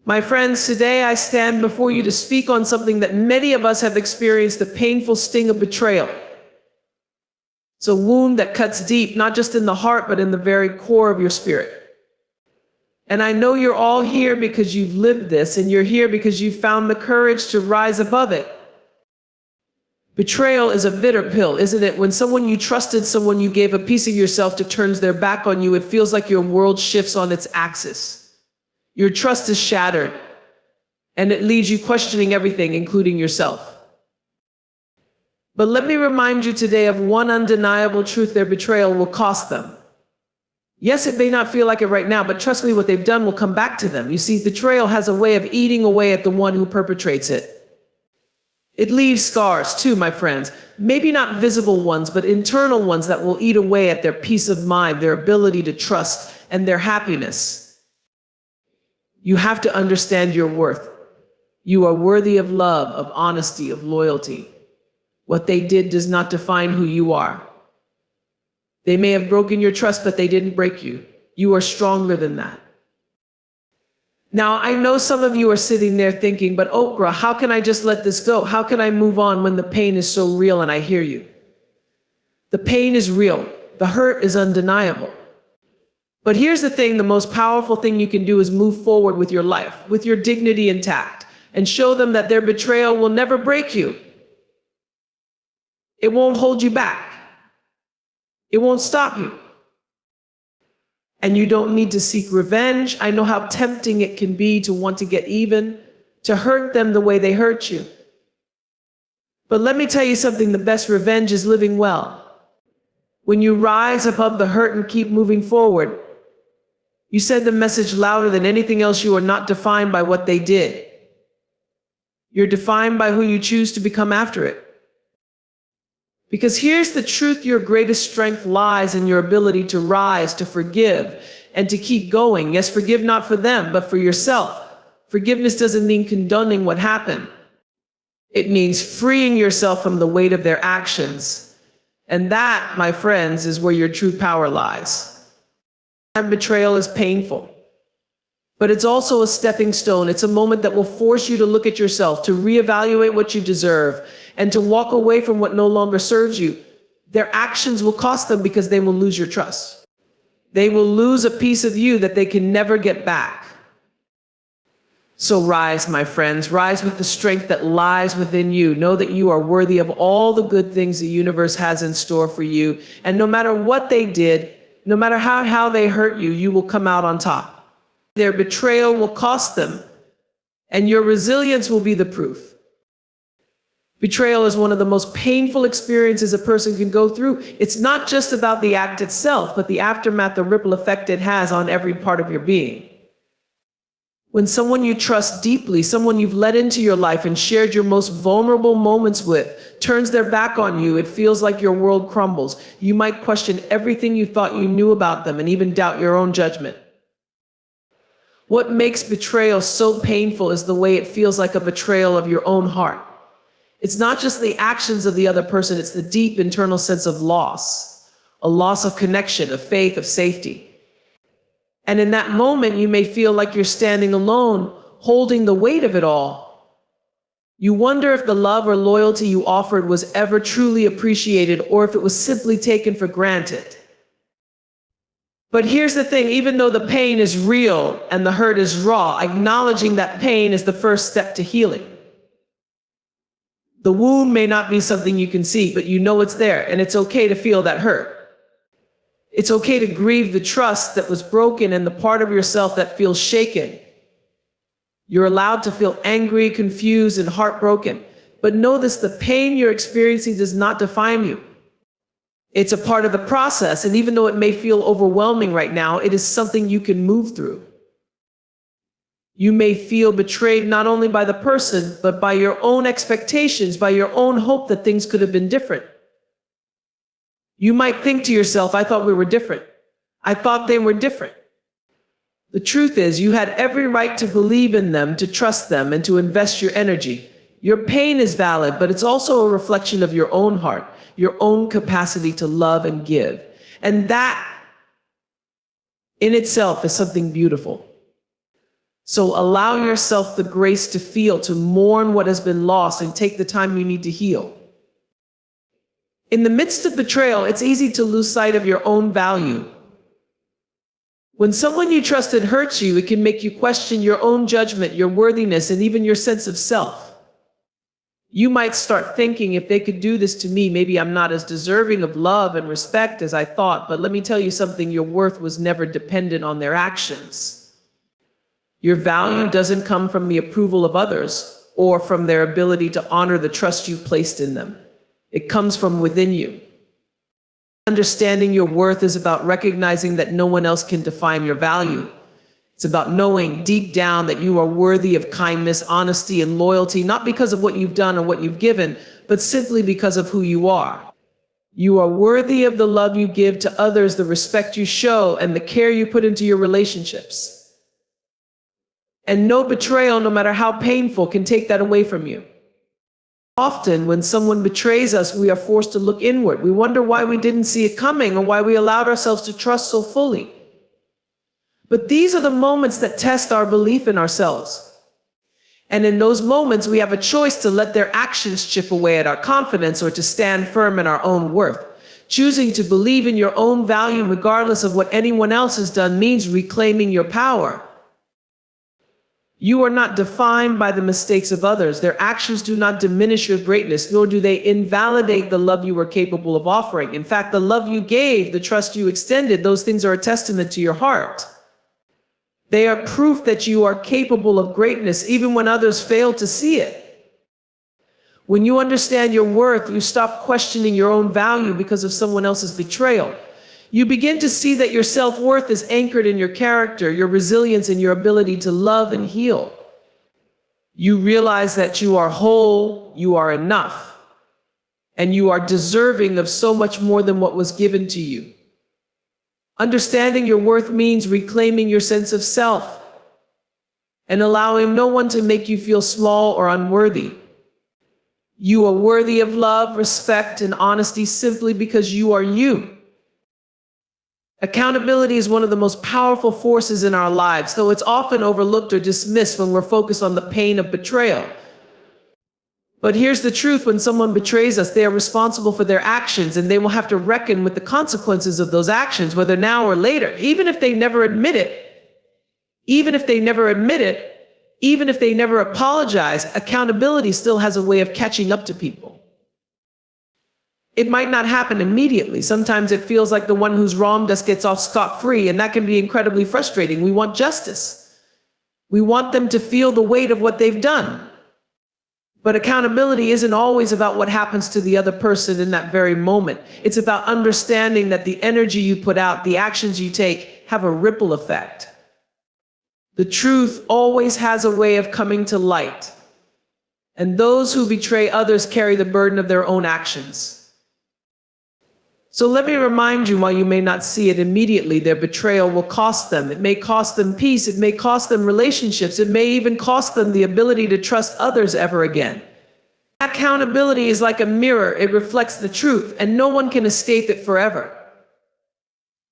My friends, today I stand before you to speak on something that many of us have experienced, the painful sting of betrayal. It's a wound that cuts deep, not just in the heart, but in the very core of your spirit. And I know you're all here because you've lived this, and you're here because you've found the courage to rise above it. Betrayal is a bitter pill, isn't it? When someone you trusted, someone you gave a piece of yourself to, turns their back on you, it feels like your world shifts on its axis. Your trust is shattered, and it leaves you questioning everything, including yourself. But let me remind you today of one undeniable truth: their betrayal will cost them. Yes, it may not feel like it right now, but trust me, what they've done will come back to them. You see, betrayal has a way of eating away at the one who perpetrates it. It leaves scars too, my friends. Maybe not visible ones, but internal ones that will eat away at their peace of mind, their ability to trust, and their happiness. You have to understand your worth. You are worthy of love, of honesty, of loyalty. What they did does not define who you are. They may have broken your trust, but they didn't break you. You are stronger than that. Now, I know some of you are sitting there thinking, but Oprah, how can I just let this go? How can I move on when the pain is so real? And I hear you. The pain is real. The hurt is undeniable. But here's the thing: the most powerful thing you can do is move forward with your life, with your dignity intact, and show them that their betrayal will never break you. It won't hold you back. It won't stop you. And you don't need to seek revenge. I know how tempting it can be to want to get even, to hurt them the way they hurt you. But let me tell you something: the best revenge is living well. When you rise above the hurt and keep moving forward, you send the message louder than anything else. You are not defined by what they did. You're defined by who you choose to become after it. Because here's the truth: your greatest strength lies in your ability to rise, to forgive, and to keep going. Yes, forgive not for them, but for yourself. Forgiveness doesn't mean condoning what happened. It means freeing yourself from the weight of their actions. And that, my friends, is where your true power lies. Betrayal is painful, but it's also a stepping stone. It's a moment that will force you to look at yourself, to reevaluate what you deserve, and to walk away from what no longer serves you. Their actions will cost them because they will lose your trust. They will lose a piece of you that they can never get back. So rise, my friends, rise with the strength that lies within you. Know that you are worthy of all the good things the universe has in store for you. And no matter what they did, no matter how they hurt you, you will come out on top. Their betrayal will cost them, and your resilience will be the proof. Betrayal is one of the most painful experiences a person can go through. It's not just about the act itself, but the aftermath, the ripple effect it has on every part of your being. When someone you trust deeply, someone you've let into your life and shared your most vulnerable moments with, turns their back on you, it feels like your world crumbles. You might question everything you thought you knew about them and even doubt your own judgment. What makes betrayal so painful is the way it feels like a betrayal of your own heart. It's not just the actions of the other person, it's the deep internal sense of loss, a loss of connection, of faith, of safety. And in that moment, you may feel like you're standing alone, holding the weight of it all. You wonder if the love or loyalty you offered was ever truly appreciated, or if it was simply taken for granted. But here's the thing: even though the pain is real and the hurt is raw, acknowledging that pain is the first step to healing. The wound may not be something you can see, but you know it's there, and it's okay to feel that hurt. It's okay to grieve the trust that was broken and the part of yourself that feels shaken. You're allowed to feel angry, confused, and heartbroken. But know this: the pain you're experiencing does not define you. It's a part of the process, and even though it may feel overwhelming right now, it is something you can move through. You may feel betrayed not only by the person, but by your own expectations, by your own hope that things could have been different. You might think to yourself, I thought we were different. I thought they were different. The truth is, you had every right to believe in them, to trust them, and to invest your energy. Your pain is valid, but it's also a reflection of your own heart, your own capacity to love and give. And that in itself is something beautiful. So allow yourself the grace to feel, to mourn what has been lost, and take the time you need to heal. In the midst of betrayal, it's easy to lose sight of your own value. When someone you trusted hurts you, it can make you question your own judgment, your worthiness, and even your sense of self. You might start thinking, if they could do this to me, maybe I'm not as deserving of love and respect as I thought. But let me tell you something, your worth was never dependent on their actions. Your value doesn't come from the approval of others or from their ability to honor the trust you placed in them. It comes from within you. Understanding your worth is about recognizing that no one else can define your value. It's about knowing deep down that you are worthy of kindness, honesty, and loyalty, not because of what you've done or what you've given, but simply because of who you are. You are worthy of the love you give to others, the respect you show, and the care you put into your relationships. And no betrayal, no matter how painful, can take that away from you. Often, when someone betrays us, we are forced to look inward. We wonder why we didn't see it coming or why we allowed ourselves to trust so fully. But these are the moments that test our belief in ourselves. And in those moments, we have a choice to let their actions chip away at our confidence or to stand firm in our own worth. Choosing to believe in your own value regardless of what anyone else has done means reclaiming your power. You are not defined by the mistakes of others. Their actions do not diminish your greatness, nor do they invalidate the love you were capable of offering. In fact, the love you gave, the trust you extended, those things are a testament to your heart. They are proof that you are capable of greatness, even when others fail to see it. When you understand your worth, you stop questioning your own value because of someone else's betrayal. You begin to see that your self-worth is anchored in your character, your resilience, and your ability to love and heal. You realize that you are whole, you are enough, and you are deserving of so much more than what was given to you. Understanding your worth means reclaiming your sense of self and allowing no one to make you feel small or unworthy. You are worthy of love, respect, and honesty simply because you are you. Accountability is one of the most powerful forces in our lives, though it's often overlooked or dismissed when we're focused on the pain of betrayal. But here's the truth, when someone betrays us, they are responsible for their actions, and they will have to reckon with the consequences of those actions, whether now or later, even if they never admit it, even if they never apologize. Accountability still has a way of catching up to people. It might not happen immediately. Sometimes it feels like the one who's wronged us gets off scot-free, and that can be incredibly frustrating. We want justice. We want them to feel the weight of what they've done. But accountability isn't always about what happens to the other person in that very moment. It's about understanding that the energy you put out, the actions you take, have a ripple effect. The truth always has a way of coming to light, and those who betray others carry the burden of their own actions. So let me remind you, while you may not see it immediately, their betrayal will cost them. It may cost them peace. It may cost them relationships. It may even cost them the ability to trust others ever again. Accountability is like a mirror. It reflects the truth, and no one can escape it forever.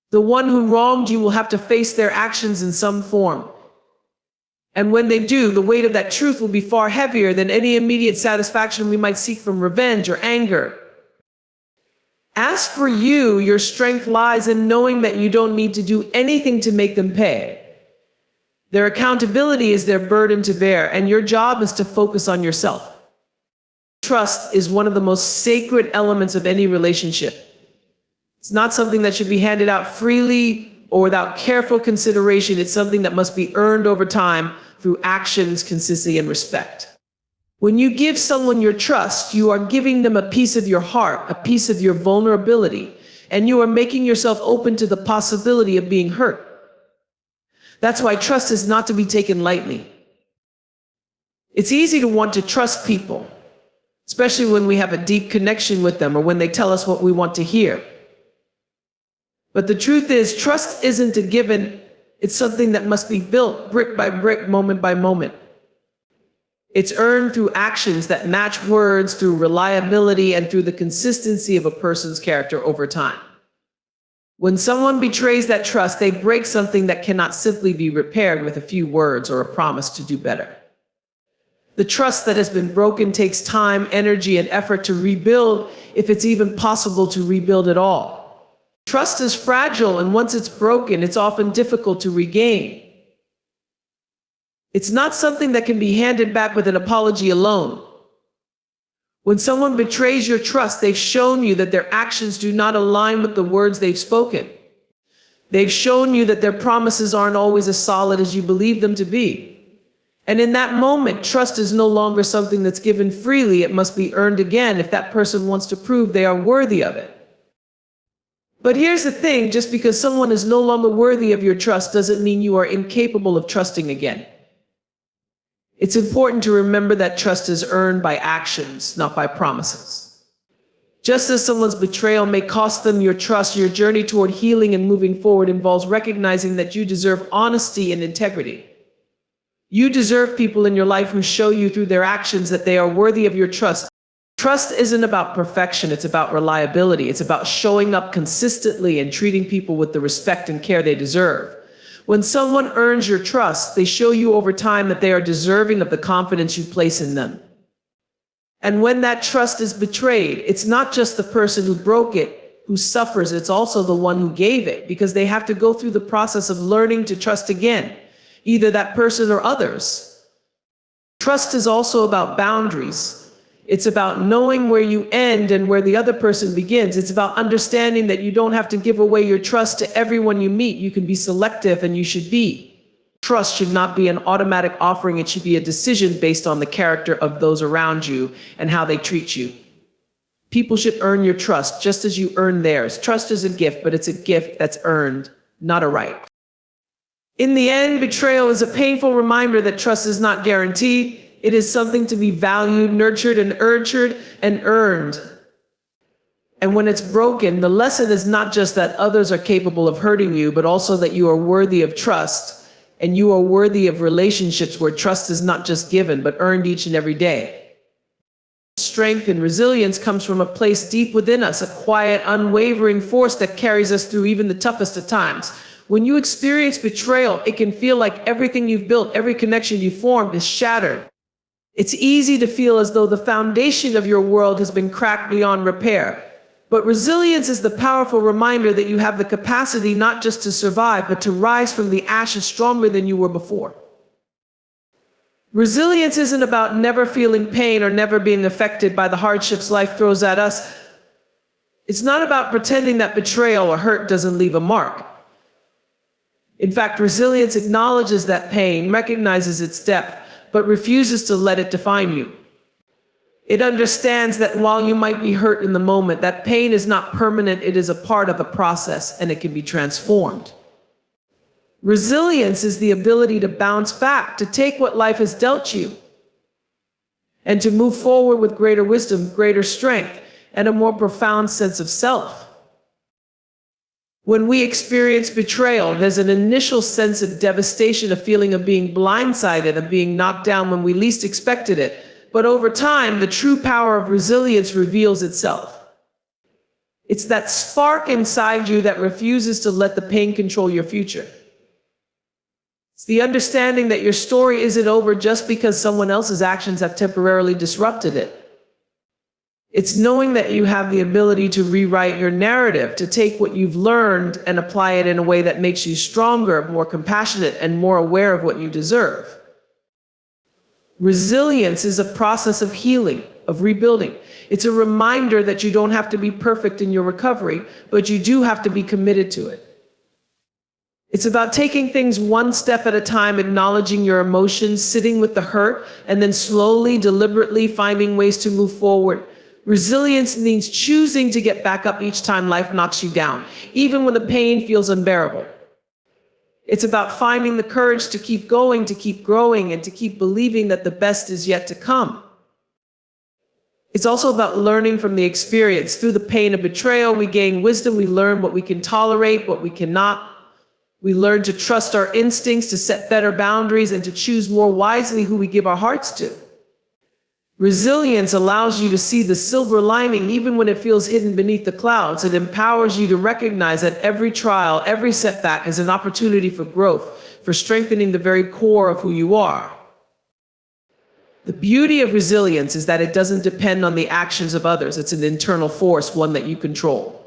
The one who wronged you will have to face their actions in some form. And when they do, the weight of that truth will be far heavier than any immediate satisfaction we might seek from revenge or anger. As for you, your strength lies in knowing that you don't need to do anything to make them pay. Their accountability is their burden to bear, and your job is to focus on yourself. Trust is one of the most sacred elements of any relationship. It's not something that should be handed out freely or without careful consideration. It's something that must be earned over time through actions, consistency, and respect. When you give someone your trust, you are giving them a piece of your heart, a piece of your vulnerability, and you are making yourself open to the possibility of being hurt. That's why trust is not to be taken lightly. It's easy to want to trust people, especially when we have a deep connection with them or when they tell us what we want to hear. But the truth is, trust isn't a given. It's something that must be built brick by brick, moment by moment. It's earned through actions that match words, through reliability, and through the consistency of a person's character over time. When someone betrays that trust, they break something that cannot simply be repaired with a few words or a promise to do better. The trust that has been broken takes time, energy, and effort to rebuild, if it's even possible to rebuild at all. Trust is fragile, and once it's broken, it's often difficult to regain. It's not something that can be handed back with an apology alone. When someone betrays your trust, they've shown you that their actions do not align with the words they've spoken. They've shown you that their promises aren't always as solid as you believe them to be. And in that moment, trust is no longer something that's given freely. It must be earned again if that person wants to prove they are worthy of it. But here's the thing, just because someone is no longer worthy of your trust doesn't mean you are incapable of trusting again. It's important to remember that trust is earned by actions, not by promises. Just as someone's betrayal may cost them your trust, your journey toward healing and moving forward involves recognizing that you deserve honesty and integrity. You deserve people in your life who show you through their actions that they are worthy of your trust. Trust isn't about perfection, it's about reliability. It's about showing up consistently and treating people with the respect and care they deserve. When someone earns your trust, they show you over time that they are deserving of the confidence you place in them. And when that trust is betrayed, it's not just the person who broke it who suffers, it's also the one who gave it, because they have to go through the process of learning to trust again, either that person or others. Trust is also about boundaries. It's about knowing where you end and where the other person begins. It's about understanding that you don't have to give away your trust to everyone you meet. You can be selective, and you should be. Trust should not be an automatic offering. It should be a decision based on the character of those around you and how they treat you. People should earn your trust just as you earn theirs. Trust is a gift, but it's a gift that's earned, not a right. In the end, betrayal is a painful reminder that trust is not guaranteed. It is something to be valued, nurtured, and earned. And when it's broken, the lesson is not just that others are capable of hurting you, but also that you are worthy of trust, and you are worthy of relationships where trust is not just given, but earned each and every day. Strength and resilience comes from a place deep within us, a quiet, unwavering force that carries us through even the toughest of times. When you experience betrayal, it can feel like everything you've built, every connection you formed is shattered. It's easy to feel as though the foundation of your world has been cracked beyond repair. But resilience is the powerful reminder that you have the capacity not just to survive, but to rise from the ashes stronger than you were before. Resilience isn't about never feeling pain or never being affected by the hardships life throws at us. It's not about pretending that betrayal or hurt doesn't leave a mark. In fact, resilience acknowledges that pain, recognizes its depth, but refuses to let it define you. It understands that while you might be hurt in the moment, that pain is not permanent, it is a part of a process, and it can be transformed. Resilience is the ability to bounce back, to take what life has dealt you, and to move forward with greater wisdom, greater strength, and a more profound sense of self. When we experience betrayal, there's an initial sense of devastation, a feeling of being blindsided, of being knocked down when we least expected it. But over time, the true power of resilience reveals itself. It's that spark inside you that refuses to let the pain control your future. It's the understanding that your story isn't over just because someone else's actions have temporarily disrupted it. It's knowing that you have the ability to rewrite your narrative, to take what you've learned and apply it in a way that makes you stronger, more compassionate, and more aware of what you deserve. Resilience is a process of healing, of rebuilding. It's a reminder that you don't have to be perfect in your recovery, but you do have to be committed to it. It's about taking things one step at a time, acknowledging your emotions, sitting with the hurt, and then slowly, deliberately finding ways to move forward. Resilience means choosing to get back up each time life knocks you down, even when the pain feels unbearable. It's about finding the courage to keep going, to keep growing, and to keep believing that the best is yet to come. It's also about learning from the experience. Through the pain of betrayal, we gain wisdom. We learn what we can tolerate, what we cannot. We learn to trust our instincts, to set better boundaries, and to choose more wisely who we give our hearts to. Resilience allows you to see the silver lining even when it feels hidden beneath the clouds. It empowers you to recognize that every trial, every setback is an opportunity for growth, for strengthening the very core of who you are. The beauty of resilience is that it doesn't depend on the actions of others. It's an internal force, one that you control.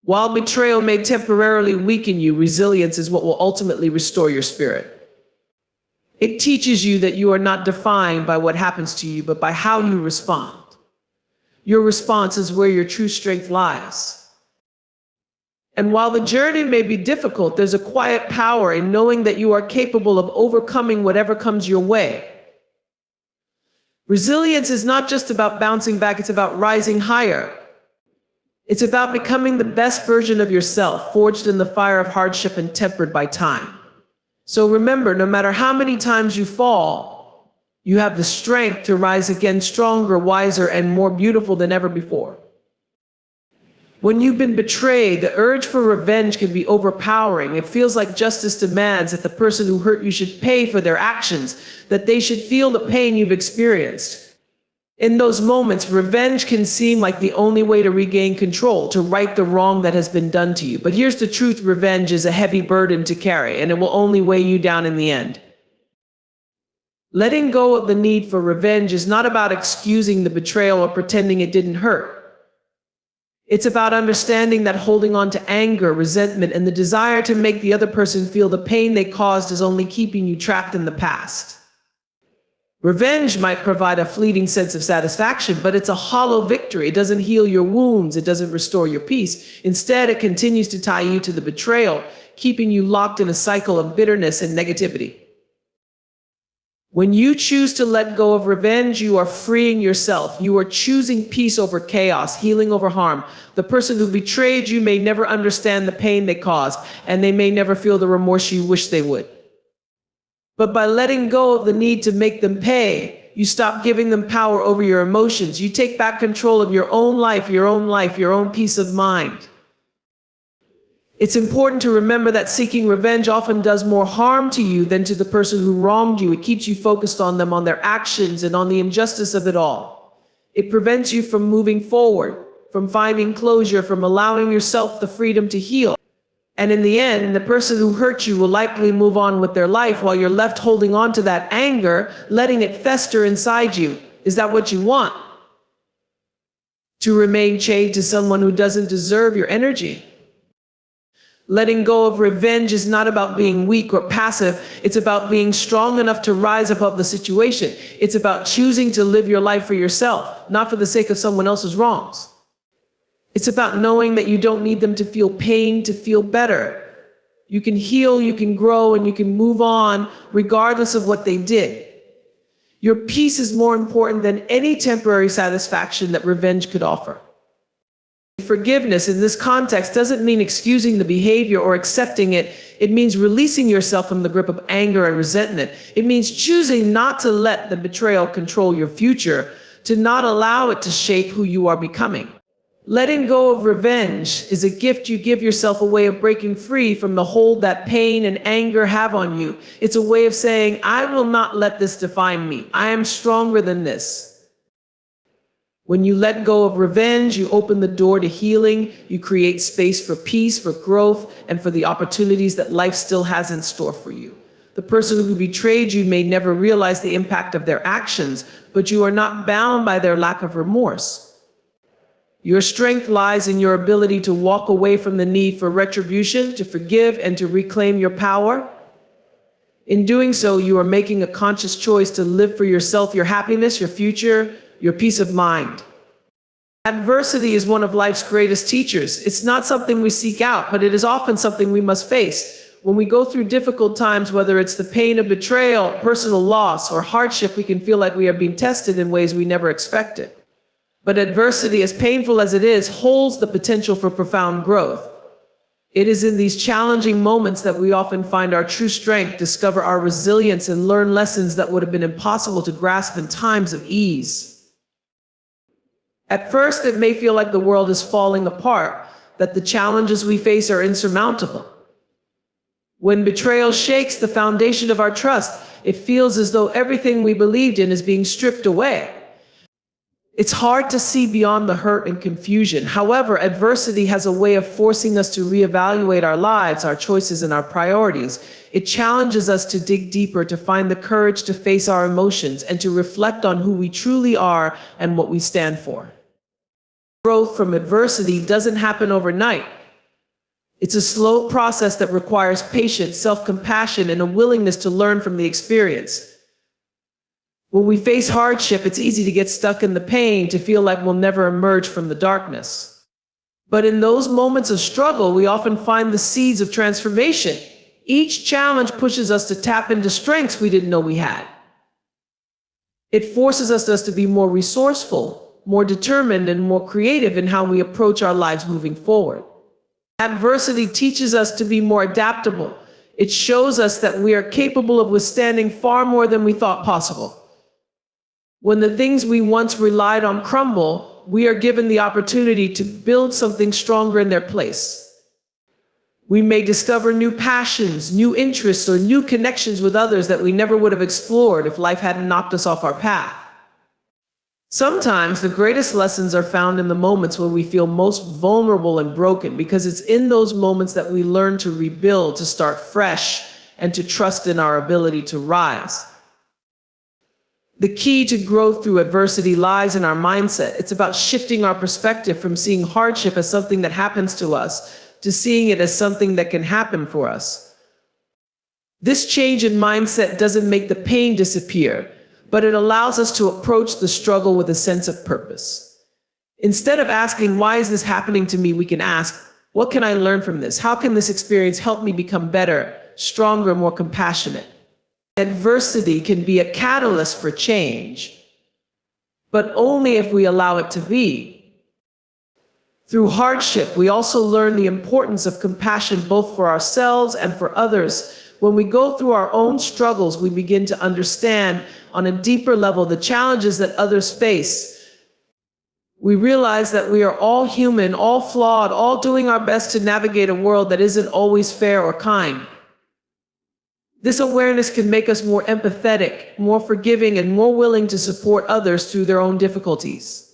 While betrayal may temporarily weaken you, resilience is what will ultimately restore your spirit. It teaches you that you are not defined by what happens to you, but by how you respond. Your response is where your true strength lies. And while the journey may be difficult, there's a quiet power in knowing that you are capable of overcoming whatever comes your way. Resilience is not just about bouncing back, it's about rising higher. It's about becoming the best version of yourself, forged in the fire of hardship and tempered by time. So remember, no matter how many times you fall, you have the strength to rise again stronger, wiser, and more beautiful than ever before. When you've been betrayed, the urge for revenge can be overpowering. It feels like justice demands that the person who hurt you should pay for their actions, that they should feel the pain you've experienced. In those moments, revenge can seem like the only way to regain control, to right the wrong that has been done to you. But here's the truth: revenge is a heavy burden to carry, and it will only weigh you down in the end. Letting go of the need for revenge is not about excusing the betrayal or pretending it didn't hurt. It's about understanding that holding on to anger, resentment, and the desire to make the other person feel the pain they caused is only keeping you trapped in the past. Revenge might provide a fleeting sense of satisfaction, but it's a hollow victory. It doesn't heal your wounds. It doesn't restore your peace. Instead, it continues to tie you to the betrayal, keeping you locked in a cycle of bitterness and negativity. When you choose to let go of revenge, you are freeing yourself. You are choosing peace over chaos, healing over harm. The person who betrayed you may never understand the pain they caused, and they may never feel the remorse you wish they would. But by letting go of the need to make them pay, you stop giving them power over your emotions. You take back control of your own life, your own peace of mind. It's important to remember that seeking revenge often does more harm to you than to the person who wronged you. It keeps you focused on them, on their actions, and on the injustice of it all. It prevents you from moving forward, from finding closure, from allowing yourself the freedom to heal. And in the end, the person who hurt you will likely move on with their life while you're left holding on to that anger, letting it fester inside you. Is that what you want? To remain chained to someone who doesn't deserve your energy? Letting go of revenge is not about being weak or passive. It's about being strong enough to rise above the situation. It's about choosing to live your life for yourself, not for the sake of someone else's wrongs. It's about knowing that you don't need them to feel pain to feel better. You can heal, you can grow, and you can move on regardless of what they did. Your peace is more important than any temporary satisfaction that revenge could offer. Forgiveness in this context doesn't mean excusing the behavior or accepting it. It means releasing yourself from the grip of anger and resentment. It means choosing not to let the betrayal control your future, to not allow it to shape who you are becoming. Letting go of revenge is a gift you give yourself, a way of breaking free from the hold that pain and anger have on you. It's a way of saying, I will not let this define me. I am stronger than this. When you let go of revenge, you open the door to healing. You create space for peace, for growth, and for the opportunities that life still has in store for you. The person who betrayed you may never realize the impact of their actions, but you are not bound by their lack of remorse. Your strength lies in your ability to walk away from the need for retribution, to forgive, and to reclaim your power. In doing so, you are making a conscious choice to live for yourself, your happiness, your future, your peace of mind. Adversity is one of life's greatest teachers. It's not something we seek out, but it is often something we must face. When we go through difficult times, whether it's the pain of betrayal, personal loss, or hardship, we can feel like we are being tested in ways we never expected. But adversity, as painful as it is, holds the potential for profound growth. It is in these challenging moments that we often find our true strength, discover our resilience, and learn lessons that would have been impossible to grasp in times of ease. At first, it may feel like the world is falling apart, that the challenges we face are insurmountable. When betrayal shakes the foundation of our trust, It feels as though everything we believed in is being stripped away. It's hard to see beyond the hurt and confusion. However, adversity has a way of forcing us to reevaluate our lives, our choices, and our priorities. It challenges us to dig deeper, to find the courage to face our emotions, and to reflect on who we truly are and what we stand for. Growth from adversity doesn't happen overnight. It's a slow process that requires patience, self-compassion, and a willingness to learn from the experience. When we face hardship, it's easy to get stuck in the pain, to feel like we'll never emerge from the darkness. But in those moments of struggle, we often find the seeds of transformation. Each challenge pushes us to tap into strengths we didn't know we had. It forces us to be more resourceful, more determined, and more creative in how we approach our lives moving forward. Adversity teaches us to be more adaptable. It shows us that we are capable of withstanding far more than we thought possible. When the things we once relied on crumble, we are given the opportunity to build something stronger in their place. We may discover new passions, new interests, or new connections with others that we never would have explored if life hadn't knocked us off our path. Sometimes the greatest lessons are found in the moments where we feel most vulnerable and broken, because it's in those moments that we learn to rebuild, to start fresh, and to trust in our ability to rise. The key to growth through adversity lies in our mindset. It's about shifting our perspective from seeing hardship as something that happens to us to seeing it as something that can happen for us. This change in mindset doesn't make the pain disappear, but it allows us to approach the struggle with a sense of purpose. Instead of asking, "Why is this happening to me?" we can ask, "What can I learn from this? How can this experience help me become better, stronger, more compassionate?" Adversity can be a catalyst for change, but only if we allow it to be. Through hardship, we also learn the importance of compassion both for ourselves and for others. When we go through our own struggles, we begin to understand on a deeper level the challenges that others face. We realize that we are all human, all flawed, all doing our best to navigate a world that isn't always fair or kind. This awareness can make us more empathetic, more forgiving, and more willing to support others through their own difficulties.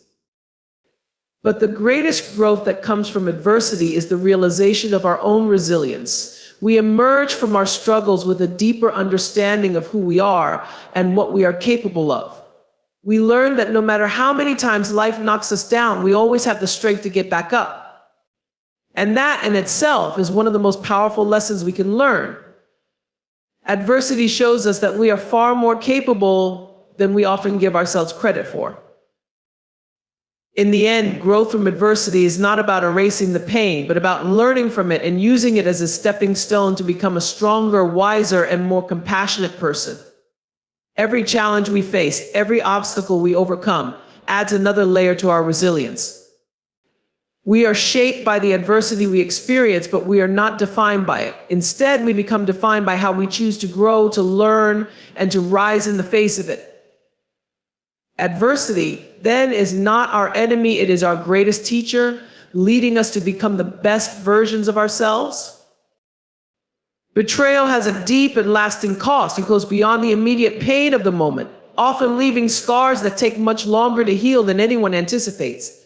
But the greatest growth that comes from adversity is the realization of our own resilience. We emerge from our struggles with a deeper understanding of who we are and what we are capable of. We learn that no matter how many times life knocks us down, we always have the strength to get back up. And that in itself is one of the most powerful lessons we can learn. Adversity shows us that we are far more capable than we often give ourselves credit for. In the end, growth from adversity is not about erasing the pain, but about learning from it and using it as a stepping stone to become a stronger, wiser, and more compassionate person. Every challenge we face, every obstacle we overcome, adds another layer to our resilience. We are shaped by the adversity we experience, but we are not defined by it. Instead, we become defined by how we choose to grow, to learn, and to rise in the face of it. Adversity, then, is not our enemy, it is our greatest teacher, leading us to become the best versions of ourselves. Betrayal has a deep and lasting cost. It goes beyond the immediate pain of the moment, often leaving scars that take much longer to heal than anyone anticipates.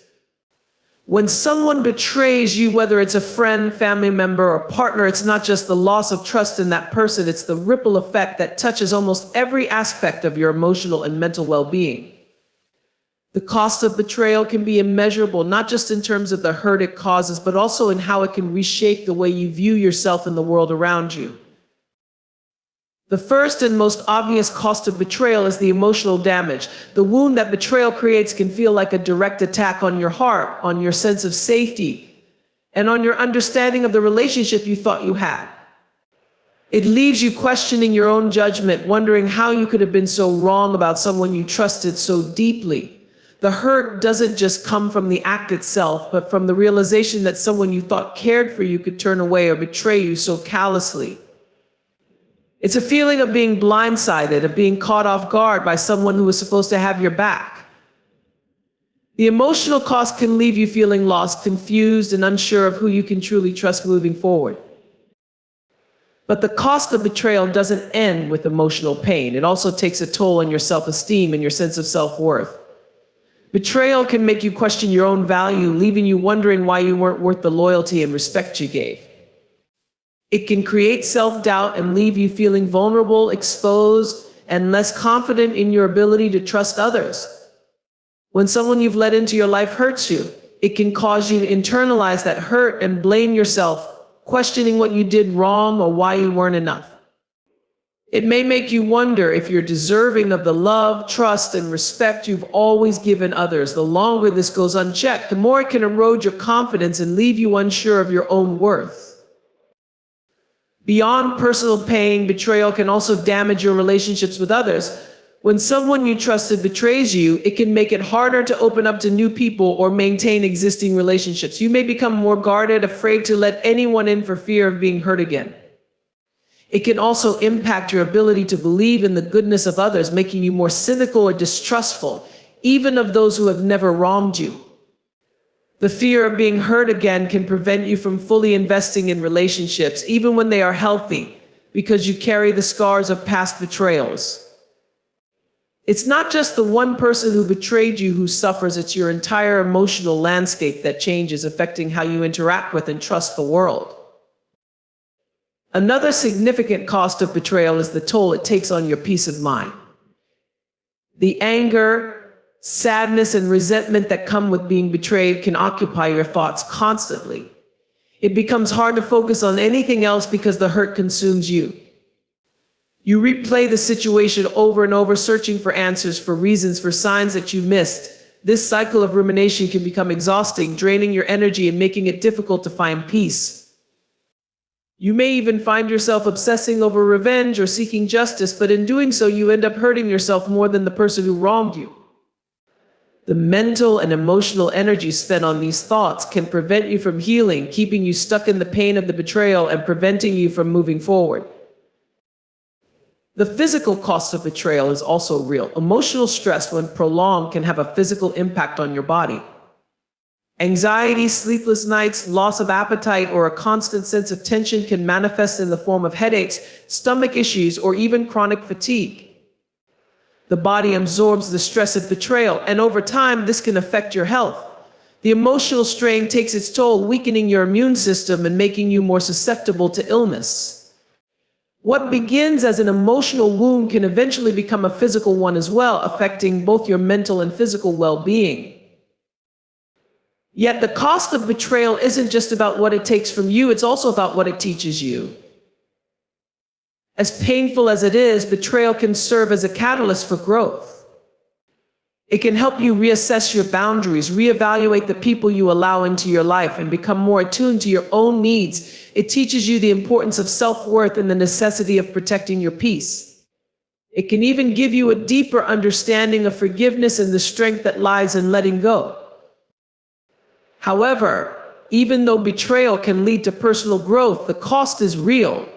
When someone betrays you, whether it's a friend, family member, or partner, it's not just the loss of trust in that person, it's the ripple effect that touches almost every aspect of your emotional and mental well-being. The cost of betrayal can be immeasurable, not just in terms of the hurt it causes, but also in how it can reshape the way you view yourself and the world around you. The first and most obvious cost of betrayal is the emotional damage. The wound that betrayal creates can feel like a direct attack on your heart, on your sense of safety, and on your understanding of the relationship you thought you had. It leaves you questioning your own judgment, wondering how you could have been so wrong about someone you trusted so deeply. The hurt doesn't just come from the act itself, but from the realization that someone you thought cared for you could turn away or betray you so callously. It's a feeling of being blindsided, of being caught off guard by someone who was supposed to have your back. The emotional cost can leave you feeling lost, confused, and unsure of who you can truly trust moving forward. But the cost of betrayal doesn't end with emotional pain. It also takes a toll on your self-esteem and your sense of self-worth. Betrayal can make you question your own value, leaving you wondering why you weren't worth the loyalty and respect you gave. It can create self-doubt and leave you feeling vulnerable, exposed, and less confident in your ability to trust others. When someone you've let into your life hurts you, it can cause you to internalize that hurt and blame yourself, questioning what you did wrong or why you weren't enough. It may make you wonder if you're deserving of the love, trust, and respect you've always given others. The longer this goes unchecked, the more it can erode your confidence and leave you unsure of your own worth. Beyond personal pain, betrayal can also damage your relationships with others. When someone you trusted betrays you, it can make it harder to open up to new people or maintain existing relationships. You may become more guarded, afraid to let anyone in for fear of being hurt again. It can also impact your ability to believe in the goodness of others, making you more cynical or distrustful, even of those who have never wronged you. The fear of being hurt again can prevent you from fully investing in relationships, even when they are healthy, because you carry the scars of past betrayals. It's not just the one person who betrayed you who suffers, it's your entire emotional landscape that changes, affecting how you interact with and trust the world. Another significant cost of betrayal is the toll it takes on your peace of mind. The anger, sadness, and resentment that come with being betrayed can occupy your thoughts constantly. It becomes hard to focus on anything else because the hurt consumes you. You replay the situation over and over, searching for answers, for reasons, for signs that you missed. This cycle of rumination can become exhausting, draining your energy and making it difficult to find peace. You may even find yourself obsessing over revenge or seeking justice, but in doing so, you end up hurting yourself more than the person who wronged you. The mental and emotional energy spent on these thoughts can prevent you from healing, keeping you stuck in the pain of the betrayal and preventing you from moving forward. The physical cost of betrayal is also real. Emotional stress, when prolonged, can have a physical impact on your body. Anxiety, sleepless nights, loss of appetite, or a constant sense of tension can manifest in the form of headaches, stomach issues, or even chronic fatigue. The body absorbs the stress of betrayal, and over time, this can affect your health. The emotional strain takes its toll, weakening your immune system and making you more susceptible to illness. What begins as an emotional wound can eventually become a physical one as well, affecting both your mental and physical well-being. Yet the cost of betrayal isn't just about what it takes from you, it's also about what it teaches you. As painful as it is, betrayal can serve as a catalyst for growth. It can help you reassess your boundaries, reevaluate the people you allow into your life, and become more attuned to your own needs. It teaches you the importance of self-worth and the necessity of protecting your peace. It can even give you a deeper understanding of forgiveness and the strength that lies in letting go. However, even though betrayal can lead to personal growth, the cost is real.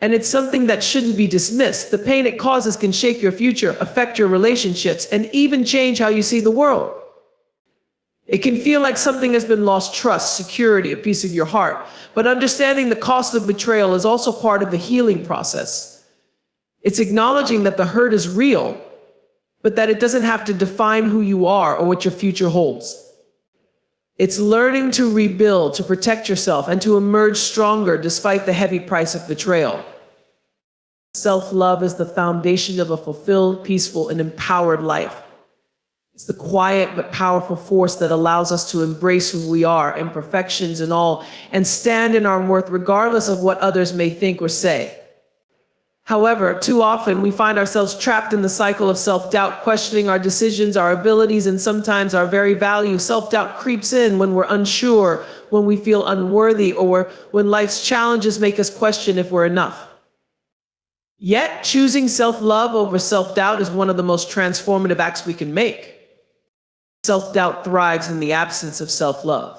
And it's something that shouldn't be dismissed. The pain it causes can shape your future, affect your relationships, and even change how you see the world. It can feel like something has been lost: trust, security, a piece of your heart. But understanding the cost of betrayal is also part of the healing process. It's acknowledging that the hurt is real, but that it doesn't have to define who you are or what your future holds. It's learning to rebuild, to protect yourself, and to emerge stronger despite the heavy price of betrayal. Self-love is the foundation of a fulfilled, peaceful, and empowered life. It's the quiet but powerful force that allows us to embrace who we are, imperfections and all, and stand in our worth regardless of what others may think or say. However, too often we find ourselves trapped in the cycle of self-doubt, questioning our decisions, our abilities, and sometimes our very value. Self-doubt creeps in when we're unsure, when we feel unworthy, or when life's challenges make us question if we're enough. Yet, choosing self-love over self-doubt is one of the most transformative acts we can make. Self-doubt thrives in the absence of self-love.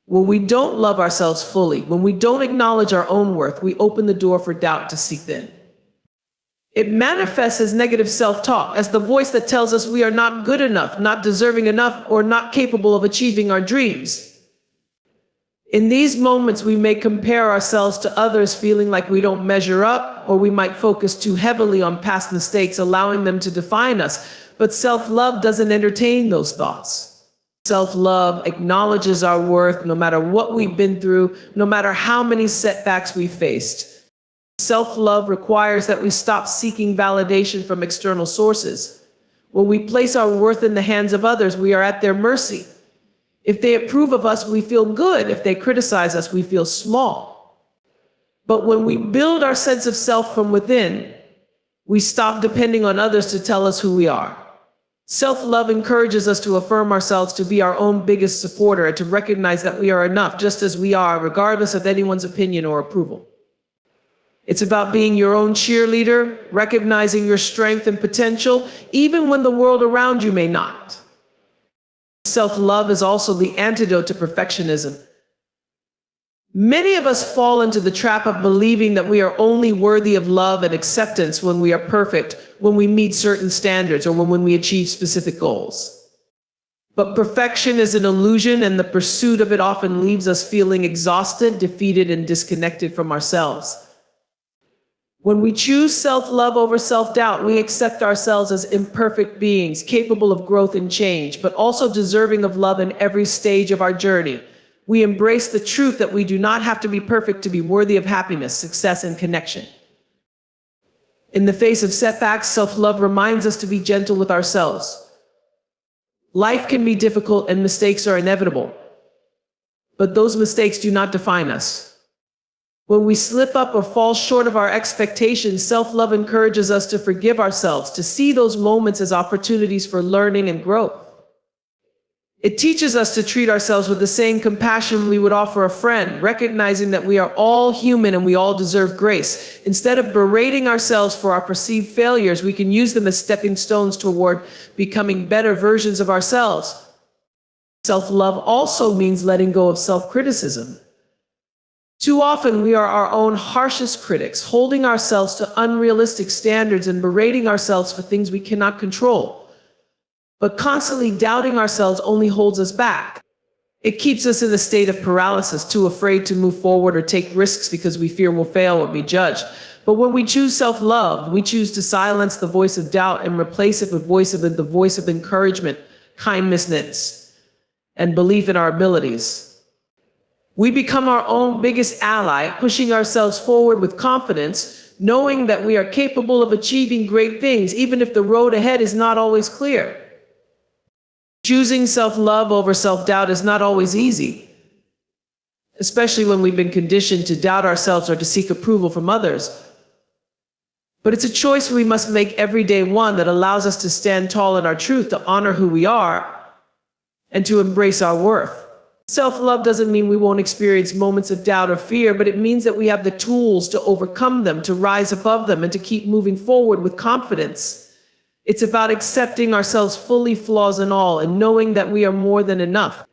When we don't love ourselves fully, when we don't acknowledge our own worth, we open the door for doubt to seep in. It manifests as negative self-talk, as the voice that tells us we are not good enough, not deserving enough, or not capable of achieving our dreams. In these moments, we may compare ourselves to others, feeling like we don't measure up, or we might focus too heavily on past mistakes, allowing them to define us. But self-love doesn't entertain those thoughts. Self-love acknowledges our worth no matter what we've been through, no matter how many setbacks we faced. Self-love requires that we stop seeking validation from external sources. When we place our worth in the hands of others, we are at their mercy. If they approve of us, we feel good. If they criticize us, we feel small. But when we build our sense of self from within, we stop depending on others to tell us who we are. Self-love encourages us to affirm ourselves, to be our own biggest supporter, and to recognize that we are enough just as we are, regardless of anyone's opinion or approval. It's about being your own cheerleader, recognizing your strength and potential, even when the world around you may not. Self-love is also the antidote to perfectionism. Many of us fall into the trap of believing that we are only worthy of love and acceptance when we are perfect, when we meet certain standards, or when we achieve specific goals. But perfection is an illusion, and the pursuit of it often leaves us feeling exhausted, defeated, and disconnected from ourselves. When we choose self-love over self-doubt, we accept ourselves as imperfect beings, capable of growth and change, but also deserving of love in every stage of our journey. We embrace the truth that we do not have to be perfect to be worthy of happiness, success, and connection. In the face of setbacks, self-love reminds us to be gentle with ourselves. Life can be difficult and mistakes are inevitable, but those mistakes do not define us. When we slip up or fall short of our expectations, self-love encourages us to forgive ourselves, to see those moments as opportunities for learning and growth. It teaches us to treat ourselves with the same compassion we would offer a friend, recognizing that we are all human and we all deserve grace. Instead of berating ourselves for our perceived failures, we can use them as stepping stones toward becoming better versions of ourselves. Self-love also means letting go of self-criticism. Too often, we are our own harshest critics, holding ourselves to unrealistic standards and berating ourselves for things we cannot control. But constantly doubting ourselves only holds us back. It keeps us in a state of paralysis, too afraid to move forward or take risks because we fear we'll fail or be judged. But when we choose self-love, we choose to silence the voice of doubt and replace it with the voice of encouragement, kindness, and belief in our abilities. We become our own biggest ally, pushing ourselves forward with confidence, knowing that we are capable of achieving great things, even if the road ahead is not always clear. Choosing self-love over self-doubt is not always easy, especially when we've been conditioned to doubt ourselves or to seek approval from others. But it's a choice we must make every day, one that allows us to stand tall in our truth, to honor who we are, and to embrace our worth. Self-love doesn't mean we won't experience moments of doubt or fear, but it means that we have the tools to overcome them, to rise above them, and to keep moving forward with confidence. It's about accepting ourselves fully, flaws and all, and knowing that we are more than enough.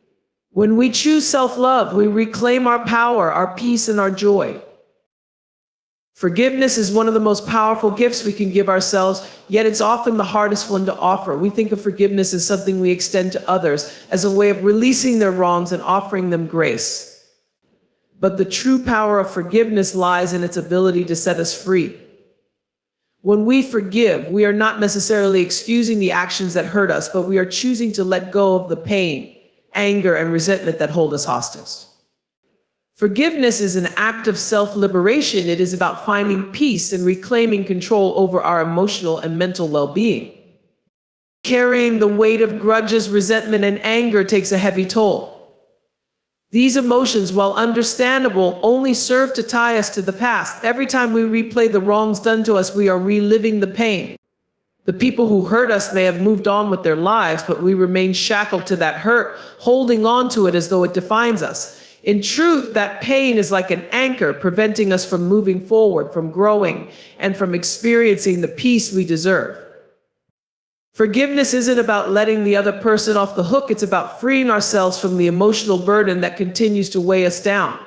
When we choose self-love, we reclaim our power, our peace, and our joy. Forgiveness is one of the most powerful gifts we can give ourselves, yet it's often the hardest one to offer. We think of forgiveness as something we extend to others, as a way of releasing their wrongs and offering them grace. But the true power of forgiveness lies in its ability to set us free. When we forgive, we are not necessarily excusing the actions that hurt us, but we are choosing to let go of the pain, anger, and resentment that hold us hostage. Forgiveness is an act of self-liberation. It is about finding peace and reclaiming control over our emotional and mental well-being. Carrying the weight of grudges, resentment, and anger takes a heavy toll. These emotions, while understandable, only serve to tie us to the past. Every time we replay the wrongs done to us, we are reliving the pain. The people who hurt us may have moved on with their lives, but we remain shackled to that hurt, holding on to it as though it defines us. In truth, that pain is like an anchor, preventing us from moving forward, from growing, and from experiencing the peace we deserve. Forgiveness isn't about letting the other person off the hook. It's about freeing ourselves from the emotional burden that continues to weigh us down.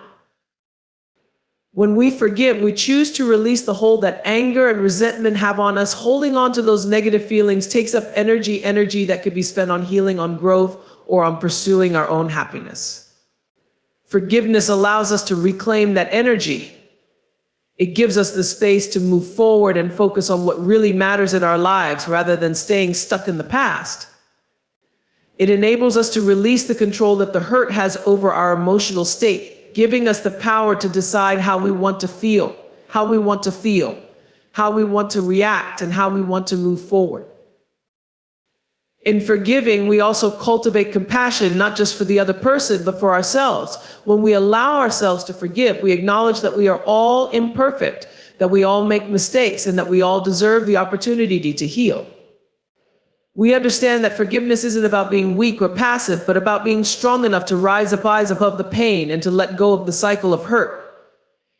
When we forgive, we choose to release the hold that anger and resentment have on us. Holding on to those negative feelings takes up energy that could be spent on healing, on growth, or on pursuing our own happiness. Forgiveness allows us to reclaim that energy. It gives us the space to move forward and focus on what really matters in our lives rather than staying stuck in the past. It enables us to release the control that the hurt has over our emotional state, giving us the power to decide how we want to feel, how we want to react, and how we want to move forward. In forgiving, we also cultivate compassion, not just for the other person, but for ourselves. When we allow ourselves to forgive, we acknowledge that we are all imperfect, that we all make mistakes, and that we all deserve the opportunity to heal. We understand that forgiveness isn't about being weak or passive, but about being strong enough to rise above the pain and to let go of the cycle of hurt.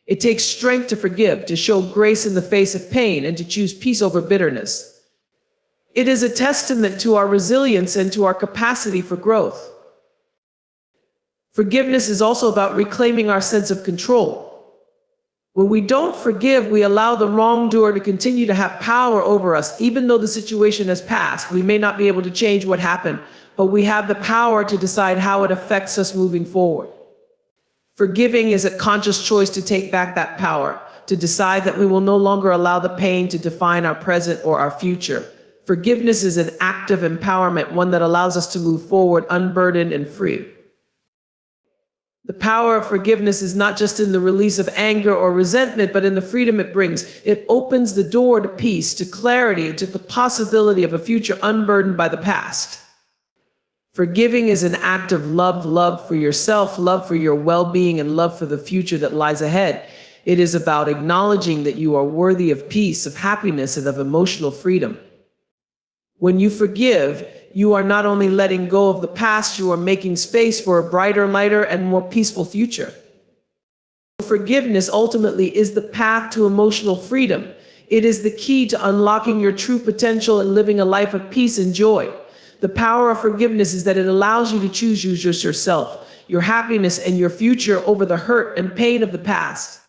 It takes strength to forgive, to show grace in the face of pain, and to choose peace over bitterness. It is a testament to our resilience and to our capacity for growth. Forgiveness is also about reclaiming our sense of control. When we don't forgive, we allow the wrongdoer to continue to have power over us. Even though the situation has passed, we may not be able to change what happened, but we have the power to decide how it affects us moving forward. Forgiving is a conscious choice to take back that power, to decide that we will no longer allow the pain to define our present or our future. Forgiveness is an act of empowerment, one that allows us to move forward unburdened and free. The power of forgiveness is not just in the release of anger or resentment, but in the freedom it brings. It opens the door to peace, to clarity, to the possibility of a future unburdened by the past. Forgiving is an act of love for yourself, love for your well-being, and love for the future that lies ahead. It is about acknowledging that you are worthy of peace, of happiness, and of emotional freedom. When you forgive, you are not only letting go of the past, you are making space for a brighter, lighter, and more peaceful future. Forgiveness ultimately is the path to emotional freedom. It is the key to unlocking your true potential and living a life of peace and joy. The power of forgiveness is that it allows you to choose yourself, your happiness, and your future over the hurt and pain of the past.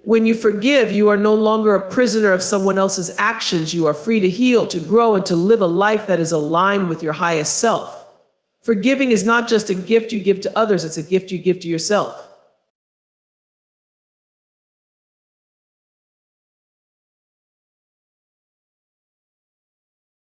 When you forgive, you are no longer a prisoner of someone else's actions. You are free to heal, to grow, and to live a life that is aligned with your highest self. Forgiving is not just a gift you give to others, it's a gift you give to yourself.